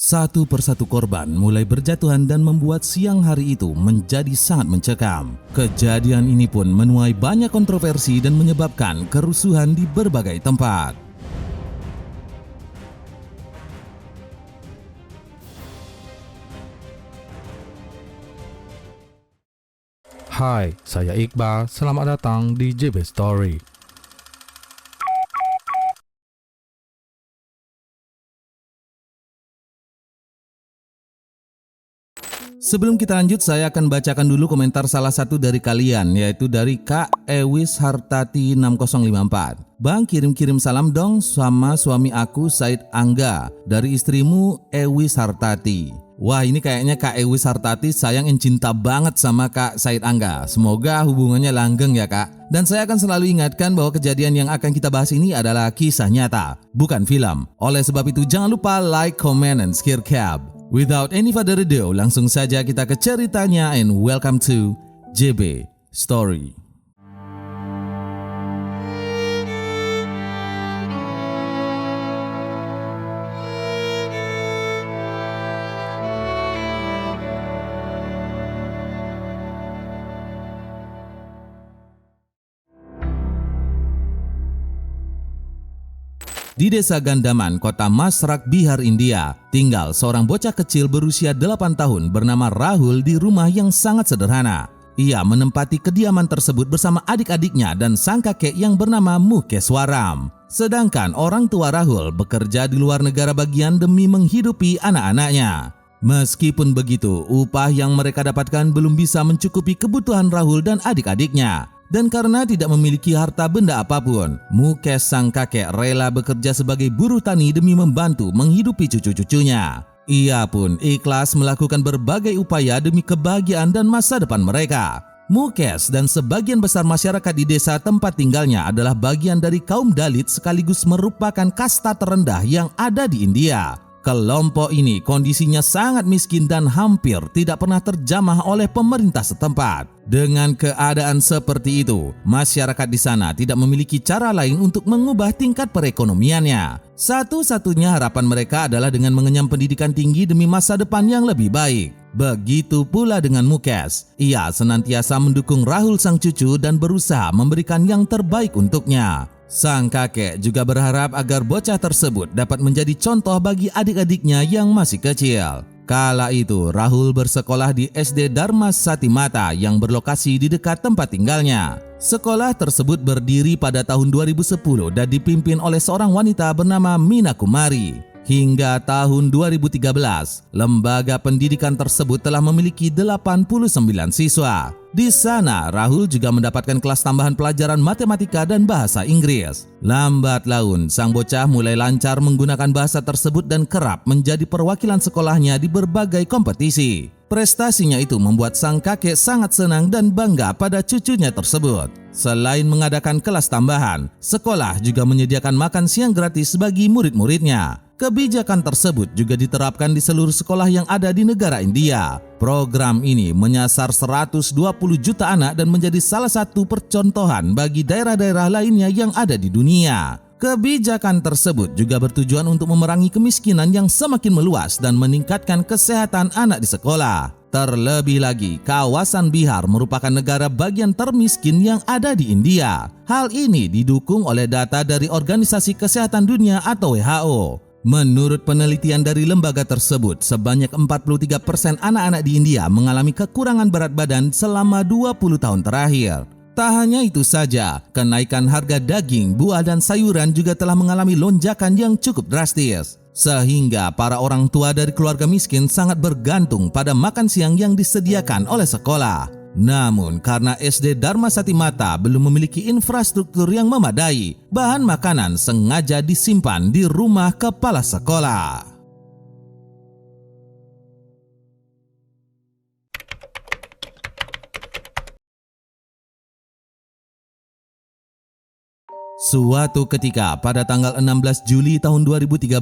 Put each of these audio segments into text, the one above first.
Satu persatu korban mulai berjatuhan dan membuat siang hari itu menjadi sangat mencekam. Kejadian ini pun menuai banyak kontroversi dan menyebabkan kerusuhan di berbagai tempat. Hai, saya Iqbal. Selamat datang di JB Story. Sebelum kita lanjut, saya akan bacakan dulu komentar salah satu dari kalian, yaitu dari Kak Ewis Hartati 6054. Bang, kirim-kirim salam dong sama suami aku Said Angga dari istrimu Ewis Hartati. Wah, ini kayaknya Kak Ewis Hartati sayang dan cinta banget sama Kak Said Angga. Semoga hubungannya langgeng ya Kak. Dan saya akan selalu ingatkan bahwa kejadian yang akan kita bahas ini adalah kisah nyata, bukan film. Oleh sebab itu jangan lupa like, comment, and share cap. Without any further ado, langsung saja kita ke ceritanya and welcome to JB Story. Di desa Gandaman, kota Masrak, Bihar, India, tinggal seorang bocah kecil berusia 8 tahun bernama Rahul di rumah yang sangat sederhana. Ia menempati kediaman tersebut bersama adik-adiknya dan sang kakek yang bernama Mukeswaram. Sedangkan orang tua Rahul bekerja di luar negara bagian demi menghidupi anak-anaknya. Meskipun begitu, upah yang mereka dapatkan belum bisa mencukupi kebutuhan Rahul dan adik-adiknya. Dan karena tidak memiliki harta benda apapun, Mukes sang kakek rela bekerja sebagai buruh tani demi membantu menghidupi cucu-cucunya. Ia pun ikhlas melakukan berbagai upaya demi kebahagiaan dan masa depan mereka. Mukes dan sebagian besar masyarakat di desa tempat tinggalnya adalah bagian dari kaum Dalit sekaligus merupakan kasta terendah yang ada di India. Kelompok ini kondisinya sangat miskin dan hampir tidak pernah terjamah oleh pemerintah setempat. Dengan keadaan seperti itu, masyarakat di sana tidak memiliki cara lain untuk mengubah tingkat perekonomiannya. Satu-satunya harapan mereka adalah dengan mengenyam pendidikan tinggi demi masa depan yang lebih baik. Begitu pula dengan Mukes. Ia senantiasa mendukung Rahul sang cucu dan berusaha memberikan yang terbaik untuknya. Sang kakek juga berharap agar bocah tersebut dapat menjadi contoh bagi adik-adiknya yang masih kecil. Kala itu, Rahul bersekolah di SD Dharma Satimata yang berlokasi di dekat tempat tinggalnya. Sekolah tersebut berdiri pada tahun 2010 dan dipimpin oleh seorang wanita bernama Mina Kumari. Hingga tahun 2013, lembaga pendidikan tersebut telah memiliki 89 siswa. Di sana, Rahul juga mendapatkan kelas tambahan pelajaran matematika dan bahasa Inggris. Lambat laun, sang bocah mulai lancar menggunakan bahasa tersebut dan kerap menjadi perwakilan sekolahnya di berbagai kompetisi. Prestasinya itu membuat sang kakek sangat senang dan bangga pada cucunya tersebut. Selain mengadakan kelas tambahan, sekolah juga menyediakan makan siang gratis bagi murid-muridnya. Kebijakan tersebut juga diterapkan di seluruh sekolah yang ada di negara India. Program ini menyasar 120 juta anak dan menjadi salah satu percontohan bagi daerah-daerah lainnya yang ada di dunia. Kebijakan tersebut juga bertujuan untuk memerangi kemiskinan yang semakin meluas dan meningkatkan kesehatan anak di sekolah. Terlebih lagi, kawasan Bihar merupakan negara bagian termiskin yang ada di India. Hal ini didukung oleh data dari Organisasi Kesehatan Dunia atau WHO. Menurut penelitian dari lembaga tersebut, sebanyak 43% anak-anak di India mengalami kekurangan berat badan selama 20 tahun terakhir. Tak hanya itu saja, kenaikan harga daging, buah, dan sayuran juga telah mengalami lonjakan yang cukup drastis. Sehingga para orang tua dari keluarga miskin sangat bergantung pada makan siang yang disediakan oleh sekolah. Namun karena SD Dharma Satimata belum memiliki infrastruktur yang memadai, bahan makanan sengaja disimpan di rumah kepala sekolah. Suatu ketika pada tanggal 16 Juli tahun 2013,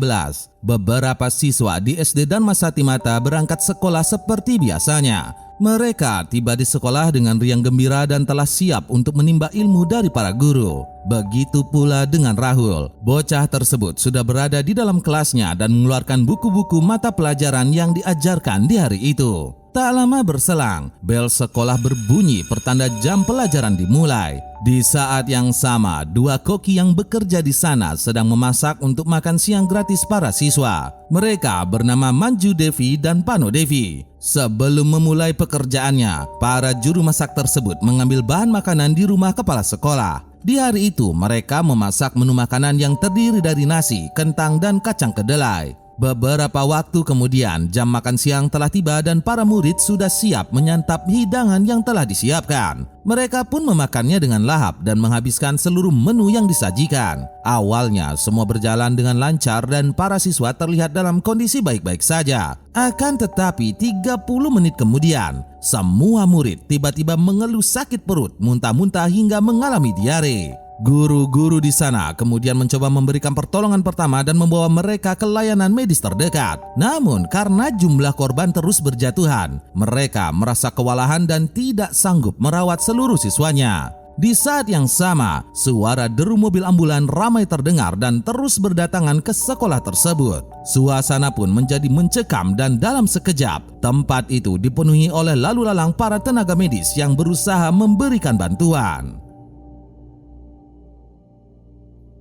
beberapa siswa di SD Dharma Sati Mata berangkat sekolah seperti biasanya. Mereka tiba di sekolah dengan riang gembira dan telah siap untuk menimba ilmu dari para guru. Begitu pula dengan Rahul. Bocah tersebut sudah berada di dalam kelasnya dan mengeluarkan buku-buku mata pelajaran yang diajarkan di hari itu. Tak lama berselang, bel sekolah berbunyi pertanda jam pelajaran dimulai. Di saat yang sama, dua koki yang bekerja di sana sedang memasak untuk makan siang gratis para siswa. Mereka bernama Manju Devi dan Pano Devi. Sebelum memulai pekerjaannya, para juru masak tersebut mengambil bahan makanan di rumah kepala sekolah. Di hari itu, mereka memasak menu makanan yang terdiri dari nasi, kentang, dan kacang kedelai. Beberapa waktu kemudian, jam makan siang telah tiba dan para murid sudah siap menyantap hidangan yang telah disiapkan. Mereka pun memakannya dengan lahap dan menghabiskan seluruh menu yang disajikan. Awalnya semua berjalan dengan lancar dan para siswa terlihat dalam kondisi baik-baik saja. Akan tetapi 30 menit kemudian, semua murid tiba-tiba mengeluh sakit perut, muntah-muntah hingga mengalami diare. Guru-guru di sana kemudian mencoba memberikan pertolongan pertama dan membawa mereka ke layanan medis terdekat. Namun karena jumlah korban terus berjatuhan, mereka merasa kewalahan dan tidak sanggup merawat seluruh siswanya. Di saat yang sama, suara deru mobil ambulan ramai terdengar dan terus berdatangan ke sekolah tersebut. Suasana pun menjadi mencekam dan dalam sekejap, tempat itu dipenuhi oleh lalu lalang para tenaga medis yang berusaha memberikan bantuan.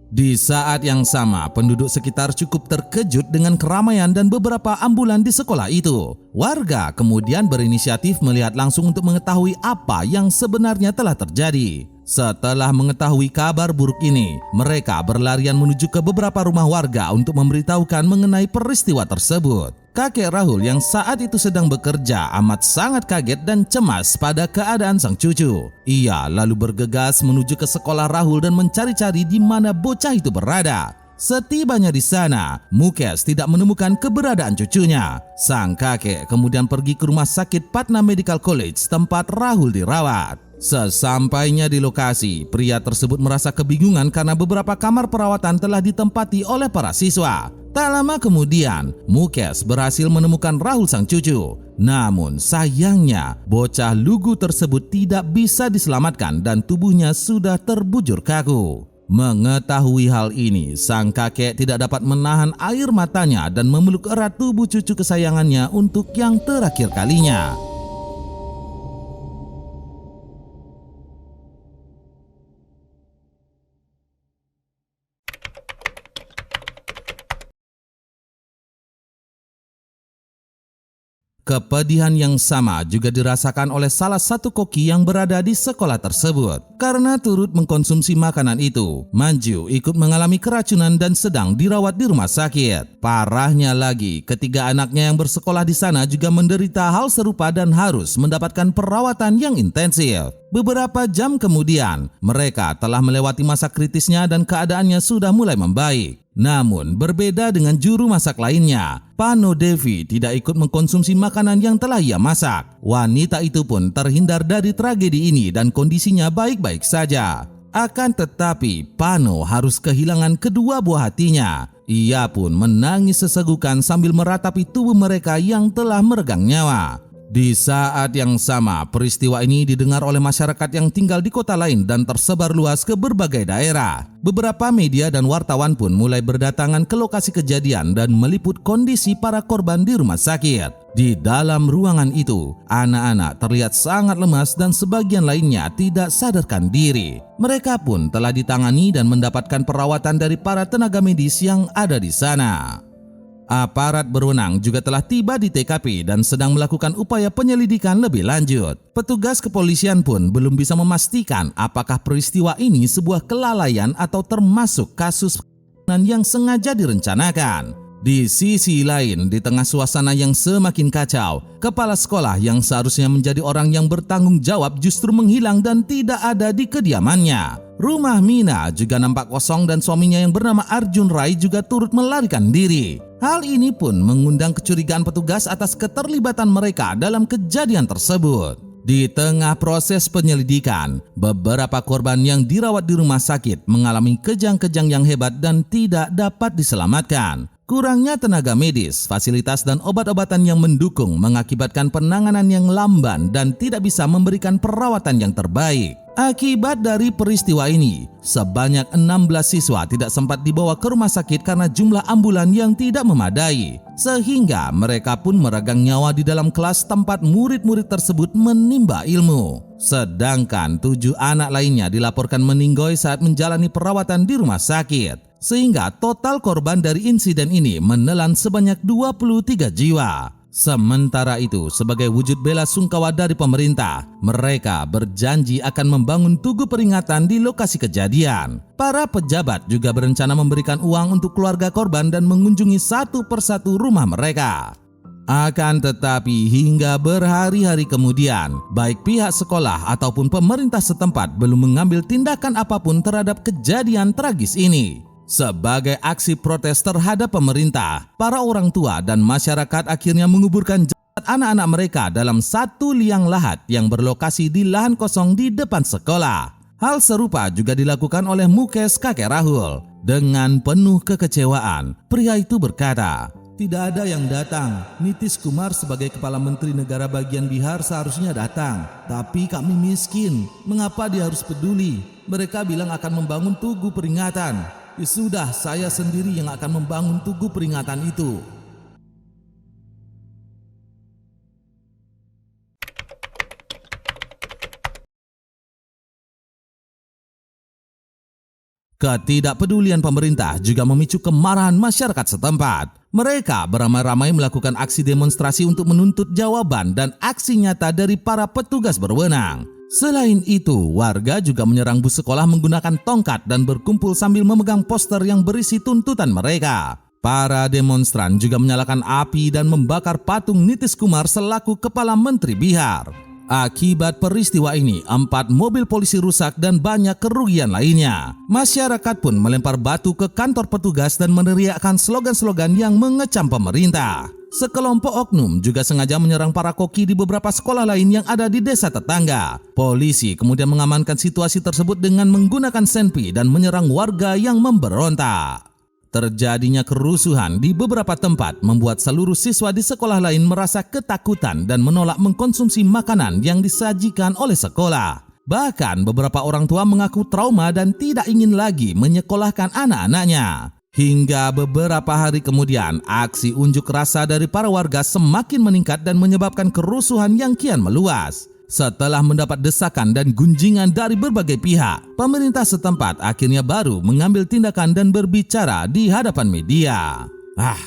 Di saat yang sama, penduduk sekitar cukup terkejut dengan keramaian dan beberapa ambulan di sekolah itu. Warga kemudian berinisiatif melihat langsung untuk mengetahui apa yang sebenarnya telah terjadi. Setelah mengetahui kabar buruk ini, mereka berlarian menuju ke beberapa rumah warga untuk memberitahukan mengenai peristiwa tersebut. Kakek Rahul yang saat itu sedang bekerja amat sangat kaget dan cemas pada keadaan sang cucu. Ia lalu bergegas menuju ke sekolah Rahul dan mencari-cari di mana bocah itu berada. Setibanya di sana, Mukesh tidak menemukan keberadaan cucunya. Sang kakek kemudian pergi ke rumah sakit Patna Medical College tempat Rahul dirawat. Sesampainya di lokasi, pria tersebut merasa kebingungan karena beberapa kamar perawatan telah ditempati oleh para siswa. Tak lama kemudian, Mukesh berhasil menemukan Rahul sang cucu. Namun sayangnya, bocah lugu tersebut tidak bisa diselamatkan dan tubuhnya sudah terbujur kaku. Mengetahui hal ini, sang kakek tidak dapat menahan air matanya dan memeluk erat tubuh cucu kesayangannya untuk yang terakhir kalinya. Kepedihan yang sama juga dirasakan oleh salah satu koki yang berada di sekolah tersebut. Karena turut mengkonsumsi makanan itu, Manju ikut mengalami keracunan dan sedang dirawat di rumah sakit. Parahnya lagi, ketiga anaknya yang bersekolah di sana juga menderita hal serupa dan harus mendapatkan perawatan yang intensif. Beberapa jam kemudian, mereka telah melewati masa kritisnya dan keadaannya sudah mulai membaik. Namun berbeda dengan juru masak lainnya, Pano Devi tidak ikut mengkonsumsi makanan yang telah ia masak. Wanita itu pun terhindar dari tragedi ini dan kondisinya baik-baik saja. Akan tetapi, Pano harus kehilangan kedua buah hatinya. Ia pun menangis sesegukan sambil meratapi tubuh mereka yang telah meregang nyawa. Di saat yang sama, peristiwa ini didengar oleh masyarakat yang tinggal di kota lain dan tersebar luas ke berbagai daerah. Beberapa media dan wartawan pun mulai berdatangan ke lokasi kejadian dan meliput kondisi para korban di rumah sakit. Di dalam ruangan itu, anak-anak terlihat sangat lemas dan sebagian lainnya tidak sadarkan diri. Mereka pun telah ditangani dan mendapatkan perawatan dari para tenaga medis yang ada di sana. Aparat berwenang juga telah tiba di TKP dan sedang melakukan upaya penyelidikan lebih lanjut. Petugas kepolisian pun belum bisa memastikan apakah peristiwa ini sebuah kelalaian atau termasuk kasus yang sengaja direncanakan. Di sisi lain, di tengah suasana yang semakin kacau, kepala sekolah yang seharusnya menjadi orang yang bertanggung jawab justru menghilang dan tidak ada di kediamannya. Rumah Mina juga nampak kosong dan suaminya yang bernama Arjun Rai juga turut melarikan diri. Hal ini pun mengundang kecurigaan petugas atas keterlibatan mereka dalam kejadian tersebut. Di tengah proses penyelidikan, beberapa korban yang dirawat di rumah sakit mengalami kejang-kejang yang hebat dan tidak dapat diselamatkan. Kurangnya tenaga medis, fasilitas dan obat-obatan yang mendukung mengakibatkan penanganan yang lamban dan tidak bisa memberikan perawatan yang terbaik. Akibat dari peristiwa ini, sebanyak 16 siswa tidak sempat dibawa ke rumah sakit karena jumlah ambulan yang tidak memadai. Sehingga mereka pun meregang nyawa di dalam kelas tempat murid-murid tersebut menimba ilmu. Sedangkan 7 anak lainnya dilaporkan meninggoy saat menjalani perawatan di rumah sakit. Sehingga total korban dari insiden ini menelan sebanyak 23 jiwa. Sementara itu, sebagai wujud bela sungkawa dari pemerintah, mereka berjanji akan membangun tugu peringatan di lokasi kejadian. Para pejabat juga berencana memberikan uang untuk keluarga korban dan mengunjungi satu persatu rumah mereka. Akan tetapi hingga berhari-hari kemudian, baik pihak sekolah ataupun pemerintah setempat belum mengambil tindakan apapun terhadap kejadian tragis ini. Sebagai aksi protes terhadap pemerintah, para orang tua dan masyarakat akhirnya menguburkan jasad anak-anak mereka dalam satu liang lahat yang berlokasi di lahan kosong di depan sekolah. Hal serupa juga dilakukan oleh Mukes kakek Rahul. Dengan penuh kekecewaan, pria itu berkata, "Tidak ada yang datang. Nitish Kumar sebagai Kepala Menteri Negara bagian Bihar seharusnya datang. Tapi kami miskin. Mengapa dia harus peduli? Mereka bilang akan membangun tugu peringatan. Ya sudah, saya sendiri yang akan membangun tugu peringatan itu." Ketidakpedulian pemerintah juga memicu kemarahan masyarakat setempat. Mereka beramai-ramai melakukan aksi demonstrasi untuk menuntut jawaban dan aksi nyata dari para petugas berwenang. Selain itu, warga juga menyerang bus sekolah menggunakan tongkat dan berkumpul sambil memegang poster yang berisi tuntutan mereka. Para demonstran juga menyalakan api dan membakar patung Nitish Kumar selaku Kepala Menteri Bihar. Akibat peristiwa ini, 4 mobil polisi rusak dan banyak kerugian lainnya. Masyarakat pun melempar batu ke kantor petugas dan meneriakkan slogan-slogan yang mengecam pemerintah. Sekelompok oknum juga sengaja menyerang para koki di beberapa sekolah lain yang ada di desa tetangga. Polisi kemudian mengamankan situasi tersebut dengan menggunakan senpi dan menyerang warga yang memberontak. Terjadinya kerusuhan di beberapa tempat membuat seluruh siswa di sekolah lain merasa ketakutan dan menolak mengkonsumsi makanan yang disajikan oleh sekolah. Bahkan beberapa orang tua mengaku trauma dan tidak ingin lagi menyekolahkan anak-anaknya. Hingga beberapa hari kemudian, aksi unjuk rasa dari para warga semakin meningkat dan menyebabkan kerusuhan yang kian meluas. Setelah mendapat desakan dan gunjingan dari berbagai pihak, pemerintah setempat akhirnya baru mengambil tindakan dan berbicara di hadapan media.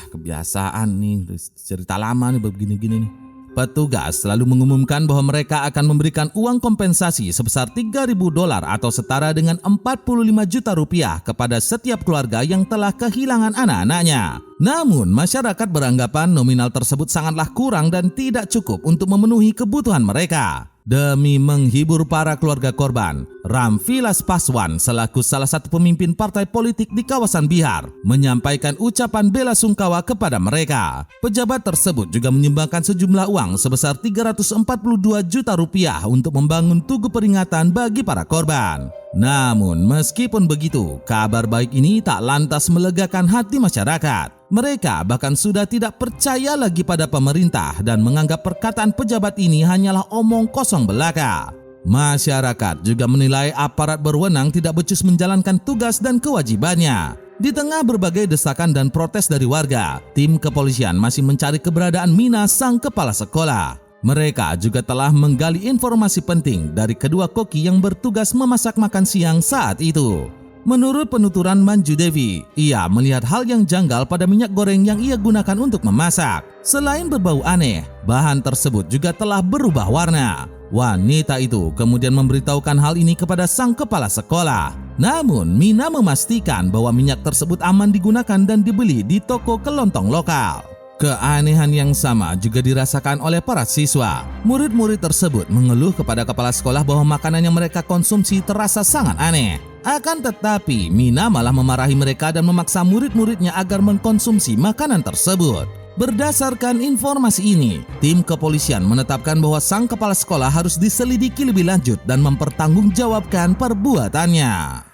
Kebiasaan nih, cerita lama nih begini-gini nih. Petugas selalu mengumumkan bahwa mereka akan memberikan uang kompensasi sebesar $3.000 atau setara dengan 45 juta rupiah kepada setiap keluarga yang telah kehilangan anak-anaknya. Namun, masyarakat beranggapan nominal tersebut sangatlah kurang dan tidak cukup untuk memenuhi kebutuhan mereka. Demi menghibur para keluarga korban, Ramvilas Paswan selaku salah satu pemimpin partai politik di kawasan Bihar menyampaikan ucapan bela sungkawa kepada mereka. Pejabat tersebut juga menyumbangkan sejumlah uang sebesar 342 juta rupiah untuk membangun tugu peringatan bagi para korban. Namun meskipun begitu, kabar baik ini tak lantas melegakan hati masyarakat. Mereka bahkan sudah tidak percaya lagi pada pemerintah dan menganggap perkataan pejabat ini hanyalah omong kosong belaka. Masyarakat juga menilai aparat berwenang tidak becus menjalankan tugas dan kewajibannya. Di tengah berbagai desakan dan protes dari warga, tim kepolisian masih mencari keberadaan Mina, sang kepala sekolah. Mereka juga telah menggali informasi penting dari kedua koki yang bertugas memasak makan siang saat itu. Menurut penuturan Manju Devi, ia melihat hal yang janggal pada minyak goreng yang ia gunakan untuk memasak. Selain berbau aneh, bahan tersebut juga telah berubah warna. Wanita itu kemudian memberitahukan hal ini kepada sang kepala sekolah. Namun, Mina memastikan bahwa minyak tersebut aman digunakan dan dibeli di toko kelontong lokal. Keanehan yang sama juga dirasakan oleh para siswa. Murid-murid tersebut mengeluh kepada kepala sekolah bahwa makanan yang mereka konsumsi terasa sangat aneh. Akan tetapi, Mina malah memarahi mereka dan memaksa murid-muridnya agar mengkonsumsi makanan tersebut. Berdasarkan informasi ini, tim kepolisian menetapkan bahwa sang kepala sekolah harus diselidiki lebih lanjut dan mempertanggungjawabkan perbuatannya.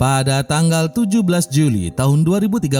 Pada tanggal 17 Juli tahun 2013,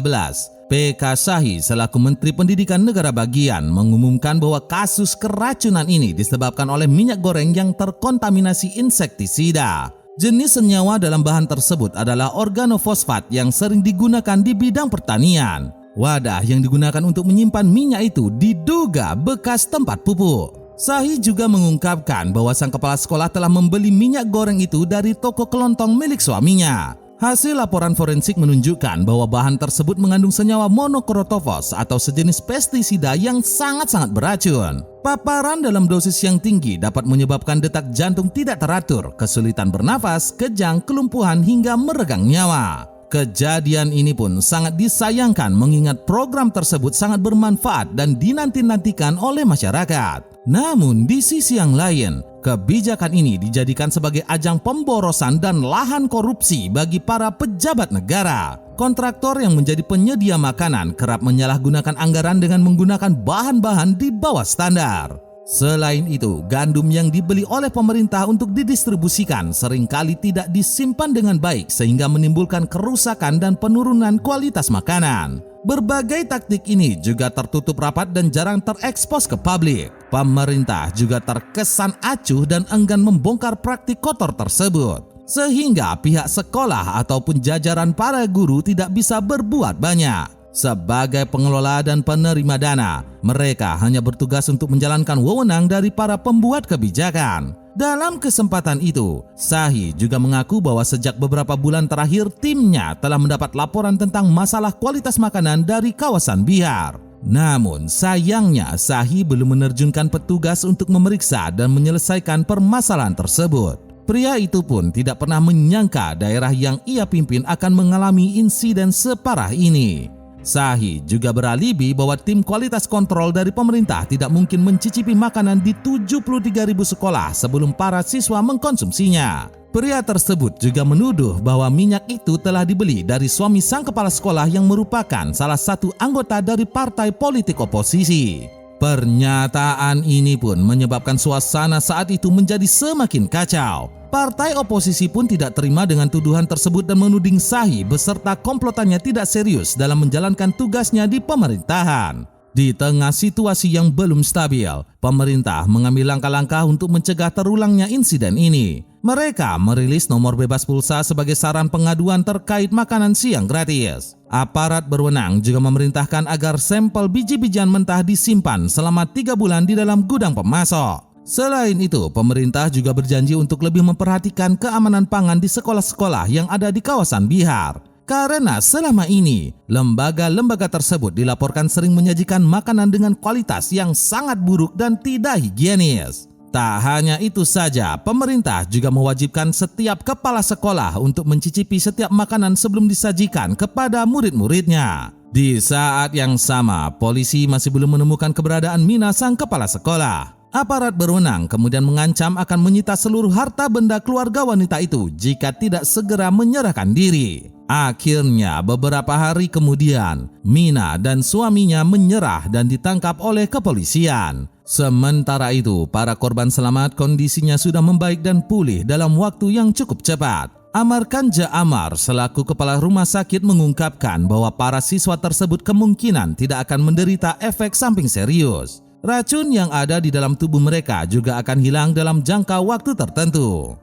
PK Sahi selaku Menteri Pendidikan Negara Bagian mengumumkan bahwa kasus keracunan ini disebabkan oleh minyak goreng yang terkontaminasi insektisida. Jenis senyawa dalam bahan tersebut adalah organofosfat yang sering digunakan di bidang pertanian. Wadah yang digunakan untuk menyimpan minyak itu diduga bekas tempat pupuk. Sahi juga mengungkapkan bahwa sang kepala sekolah telah membeli minyak goreng itu dari toko kelontong milik suaminya. Hasil laporan forensik menunjukkan bahwa bahan tersebut mengandung senyawa monokrotofos atau sejenis pestisida yang sangat-sangat beracun. Paparan dalam dosis yang tinggi dapat menyebabkan detak jantung tidak teratur, kesulitan bernafas, kejang, kelumpuhan hingga meregang nyawa. Kejadian ini pun sangat disayangkan mengingat program tersebut sangat bermanfaat dan dinanti-nantikan oleh masyarakat. Namun di sisi yang lain, kebijakan ini dijadikan sebagai ajang pemborosan dan lahan korupsi bagi para pejabat negara. Kontraktor yang menjadi penyedia makanan kerap menyalahgunakan anggaran dengan menggunakan bahan-bahan di bawah standar. Selain itu, gandum yang dibeli oleh pemerintah untuk didistribusikan seringkali tidak disimpan dengan baik sehingga menimbulkan kerusakan dan penurunan kualitas makanan. Berbagai taktik ini juga tertutup rapat dan jarang terekspos ke publik. Pemerintah juga terkesan acuh dan enggan membongkar praktik kotor tersebut, sehingga pihak sekolah ataupun jajaran para guru tidak bisa berbuat banyak. Sebagai pengelola dan penerima dana, mereka hanya bertugas untuk menjalankan wewenang dari para pembuat kebijakan. Dalam kesempatan itu, Sahi juga mengaku bahwa sejak beberapa bulan terakhir timnya telah mendapat laporan tentang masalah kualitas makanan dari kawasan Bihar. Namun sayangnya Sahi belum menerjunkan petugas untuk memeriksa dan menyelesaikan permasalahan tersebut. Pria itu pun tidak pernah menyangka daerah yang ia pimpin akan mengalami insiden separah ini. Sahi juga beralibi bahwa tim kualitas kontrol dari pemerintah tidak mungkin mencicipi makanan di 73.000 sekolah sebelum para siswa mengkonsumsinya. Pria tersebut juga menuduh bahwa minyak itu telah dibeli dari suami sang kepala sekolah yang merupakan salah satu anggota dari partai politik oposisi. Pernyataan ini pun menyebabkan suasana saat itu menjadi semakin kacau. Partai oposisi pun tidak terima dengan tuduhan tersebut dan menuding Sahi beserta komplotannya tidak serius dalam menjalankan tugasnya di pemerintahan. Di tengah situasi yang belum stabil, pemerintah mengambil langkah-langkah untuk mencegah terulangnya insiden ini. Mereka merilis nomor bebas pulsa sebagai saran pengaduan terkait makanan siang gratis. Aparat berwenang juga memerintahkan agar sampel biji-bijian mentah disimpan selama 3 bulan di dalam gudang pemasok. Selain itu, pemerintah juga berjanji untuk lebih memperhatikan keamanan pangan di sekolah-sekolah yang ada di kawasan Bihar. Karena selama ini, lembaga-lembaga tersebut dilaporkan sering menyajikan makanan dengan kualitas yang sangat buruk dan tidak higienis. Tak hanya itu saja, pemerintah juga mewajibkan setiap kepala sekolah untuk mencicipi setiap makanan sebelum disajikan kepada murid-muridnya. Di saat yang sama, polisi masih belum menemukan keberadaan Mina sang kepala sekolah. Aparat berwenang kemudian mengancam akan menyita seluruh harta benda keluarga wanita itu jika tidak segera menyerahkan diri. Akhirnya beberapa hari kemudian, Mina dan suaminya menyerah dan ditangkap oleh kepolisian. Sementara itu, para korban selamat kondisinya sudah membaik dan pulih dalam waktu yang cukup cepat. Amar Kanja Amar selaku kepala rumah sakit mengungkapkan bahwa para siswa tersebut kemungkinan tidak akan menderita efek samping serius. Racun yang ada di dalam tubuh mereka juga akan hilang dalam jangka waktu tertentu.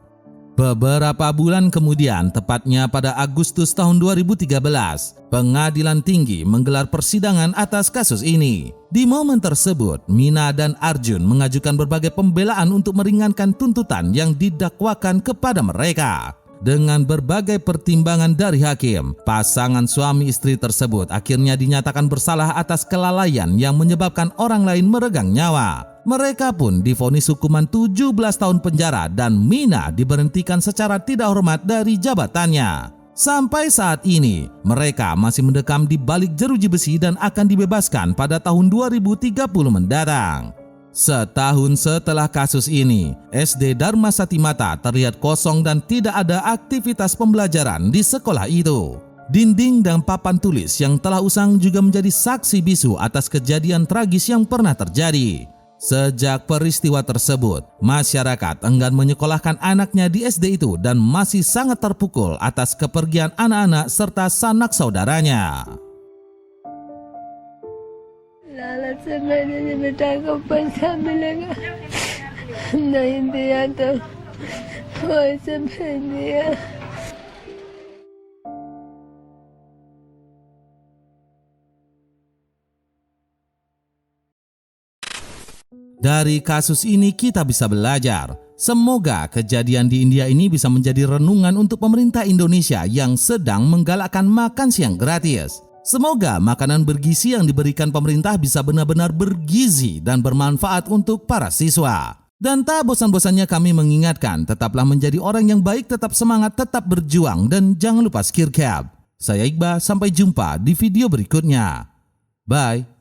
Beberapa bulan kemudian, tepatnya pada Agustus tahun 2013, Pengadilan Tinggi menggelar persidangan atas kasus ini. Di momen tersebut, Mina dan Arjun mengajukan berbagai pembelaan untuk meringankan tuntutan yang didakwakan kepada mereka. Dengan berbagai pertimbangan dari hakim, pasangan suami istri tersebut akhirnya dinyatakan bersalah atas kelalaian yang menyebabkan orang lain meregang nyawa. Mereka pun divonis hukuman 17 tahun penjara dan Mina diberhentikan secara tidak hormat dari jabatannya. Sampai saat ini, mereka masih mendekam di balik jeruji besi dan akan dibebaskan pada tahun 2030 mendatang. Setahun setelah kasus ini, SD Dharma Satimata terlihat kosong dan tidak ada aktivitas pembelajaran di sekolah itu. Dinding dan papan tulis yang telah usang juga menjadi saksi bisu atas kejadian tragis yang pernah terjadi. Sejak peristiwa tersebut, masyarakat enggan menyekolahkan anaknya di SD itu dan masih sangat terpukul atas kepergian anak-anak serta sanak saudaranya. Lala sebenarnya bertanggapan sambil na hindi yata may sabihin niya. Dari kasus ini kita bisa belajar. Semoga kejadian di India ini bisa menjadi renungan untuk pemerintah Indonesia yang sedang menggalakkan makan siang gratis. Semoga makanan bergizi yang diberikan pemerintah bisa benar-benar bergizi dan bermanfaat untuk para siswa. Dan tak bosan-bosannya kami mengingatkan, tetaplah menjadi orang yang baik, tetap semangat, tetap berjuang, dan jangan lupa skillcap. Saya Iqbal, sampai jumpa di video berikutnya. Bye.